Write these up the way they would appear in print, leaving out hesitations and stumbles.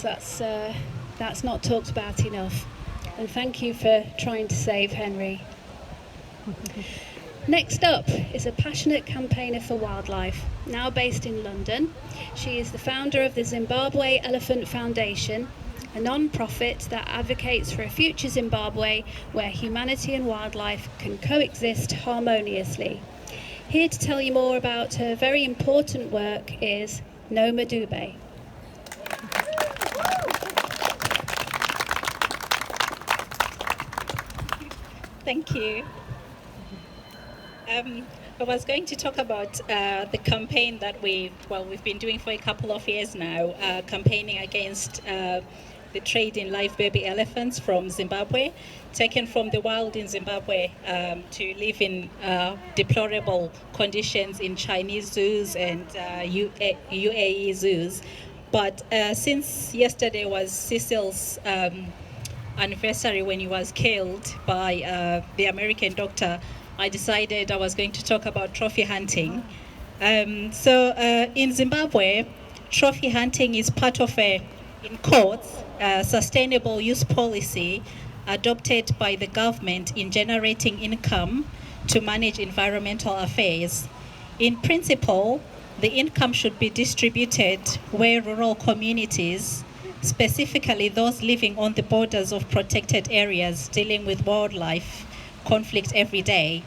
efforts. That's not talked about enough. And thank you for trying to save Henry. Next up is a passionate campaigner for wildlife, now based in London. She is the founder of the Zimbabwe Elephant Foundation, a non-profit that advocates for a future Zimbabwe where humanity and wildlife can coexist harmoniously. Here to tell you more about her very important work is Noma Dube. Thank you. I was going to talk about the campaign that we've been doing for a couple of years now, campaigning against the trade in live baby elephants from Zimbabwe, taken from the wild in Zimbabwe to live in deplorable conditions in Chinese zoos and UAE zoos. But since yesterday was Cecil's anniversary when he was killed by the American doctor, I decided I was going to talk about trophy hunting. So in Zimbabwe, trophy hunting is part of in quotes, sustainable use policy adopted by the government in generating income to manage environmental affairs. In principle, the income should be distributed where rural communities, specifically those living on the borders of protected areas dealing with wildlife conflict every day,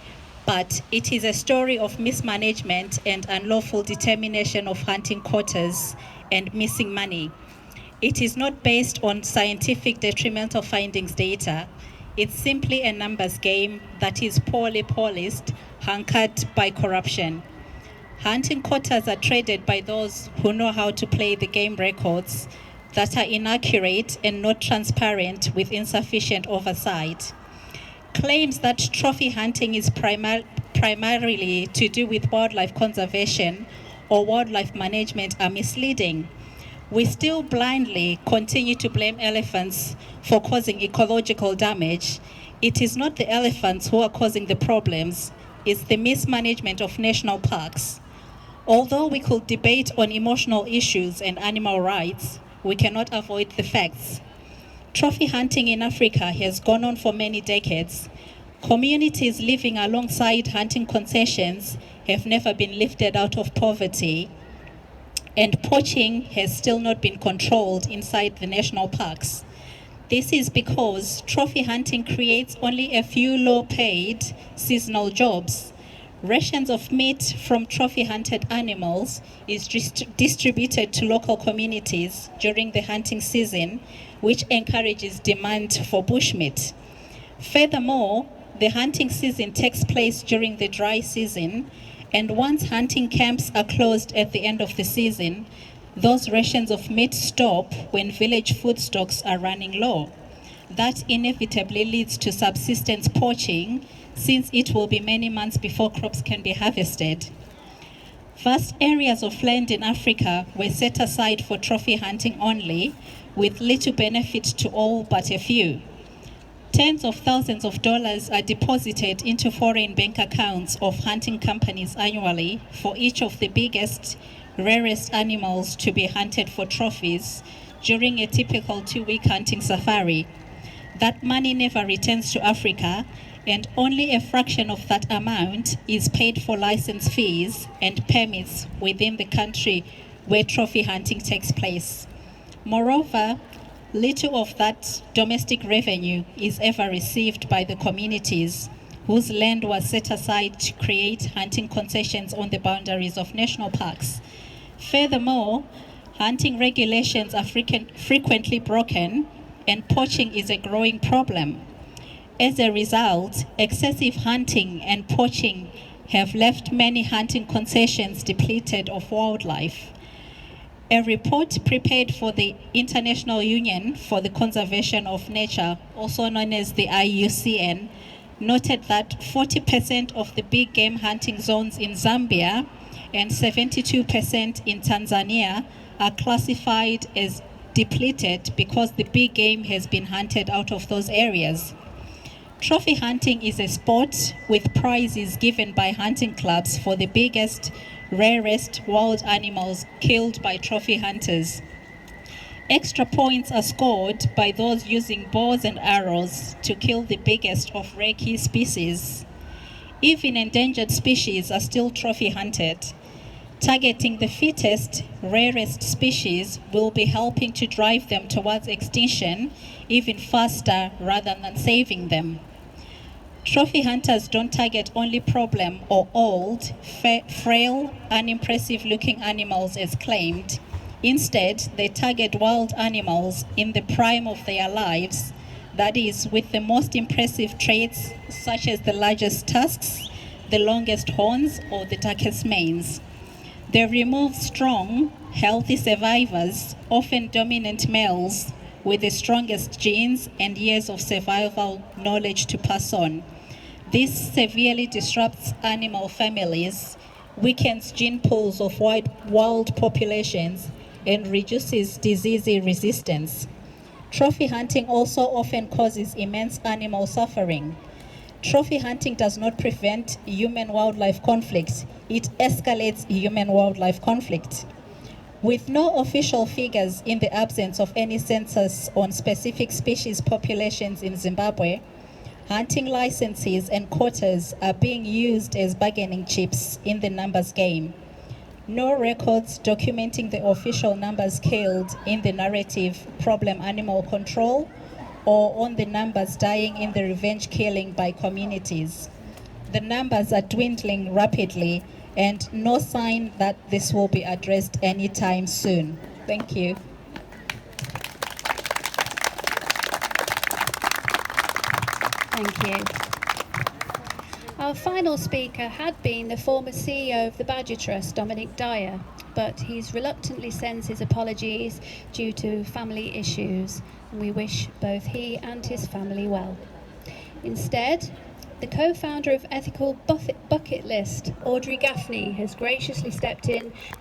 but it is a story of mismanagement and unlawful determination of hunting quotas and missing money. It is not based on scientific detrimental findings data. It's simply a numbers game that is poorly policed, hunkered by corruption. Hunting quotas are traded by those who know how to play the game records that are inaccurate and not transparent with insufficient oversight. Claims that trophy hunting is primarily to do with wildlife conservation or wildlife management are misleading. We still blindly continue to blame elephants for causing ecological damage. It is not the elephants who are causing the problems, it's the mismanagement of national parks. Although we could debate on emotional issues and animal rights, we cannot avoid the facts. Trophy hunting in Africa has gone on for many decades. Communities living alongside hunting concessions have never been lifted out of poverty, and poaching has still not been controlled inside the national parks. This is because trophy hunting creates only a few low-paid seasonal jobs. Rations of meat from trophy hunted animals is distributed to local communities during the hunting season, which encourages demand for bushmeat. Furthermore, the hunting season takes place during the dry season, and once hunting camps are closed at the end of the season, those rations of meat stop when village food stocks are running low. That inevitably leads to subsistence poaching, since it will be many months before crops can be harvested. Vast areas of land in Africa were set aside for trophy hunting only, with little benefit to all but a few. Tens of thousands of dollars are deposited into foreign bank accounts of hunting companies annually for each of the biggest, rarest animals to be hunted for trophies during a typical 2-week hunting safari. That money never returns to Africa, and only a fraction of that amount is paid for license fees and permits within the country where trophy hunting takes place. Moreover, little of that domestic revenue is ever received by the communities whose land was set aside to create hunting concessions on the boundaries of national parks. Furthermore, hunting regulations are frequently broken, and poaching is a growing problem. As a result, excessive hunting and poaching have left many hunting concessions depleted of wildlife. A report prepared for the International Union for the Conservation of Nature, also known as the IUCN, noted that 40% of the big game hunting zones in Zambia and 72% in Tanzania are classified as depleted because the big game has been hunted out of those areas. Trophy hunting is a sport with prizes given by hunting clubs for the biggest, rarest wild animals killed by trophy hunters. Extra points are scored by those using bows and arrows to kill the biggest of rare key species. Even endangered species are still trophy hunted. Targeting the fittest, rarest species will be helping to drive them towards extinction even faster rather than saving them. Trophy hunters don't target only problem or old, frail, unimpressive looking animals as claimed. Instead, they target wild animals in the prime of their lives, that is, with the most impressive traits such as the largest tusks, the longest horns, or the darkest manes. They remove strong, healthy survivors, often dominant males, with the strongest genes and years of survival knowledge to pass on. This severely disrupts animal families, weakens gene pools of wild populations, and reduces disease resistance. Trophy hunting also often causes immense animal suffering. Trophy hunting does not prevent human-wildlife conflict, it escalates human-wildlife conflict. With no official figures in the absence of any census on specific species populations in Zimbabwe, hunting licenses and quotas are being used as bargaining chips in the numbers game. No records documenting the official numbers killed in the narrative problem animal control or on the numbers dying in the revenge killing by communities. The numbers are dwindling rapidly and no sign that this will be addressed anytime soon. Thank you. Thank you. Our final speaker had been the former CEO of the Badger Trust, Dominic Dyer, but he's reluctantly sends his apologies due to family issues, and we wish both he and his family well. Instead, the co-founder of Ethical Bucket List, Audrey Gaffney, has graciously stepped in to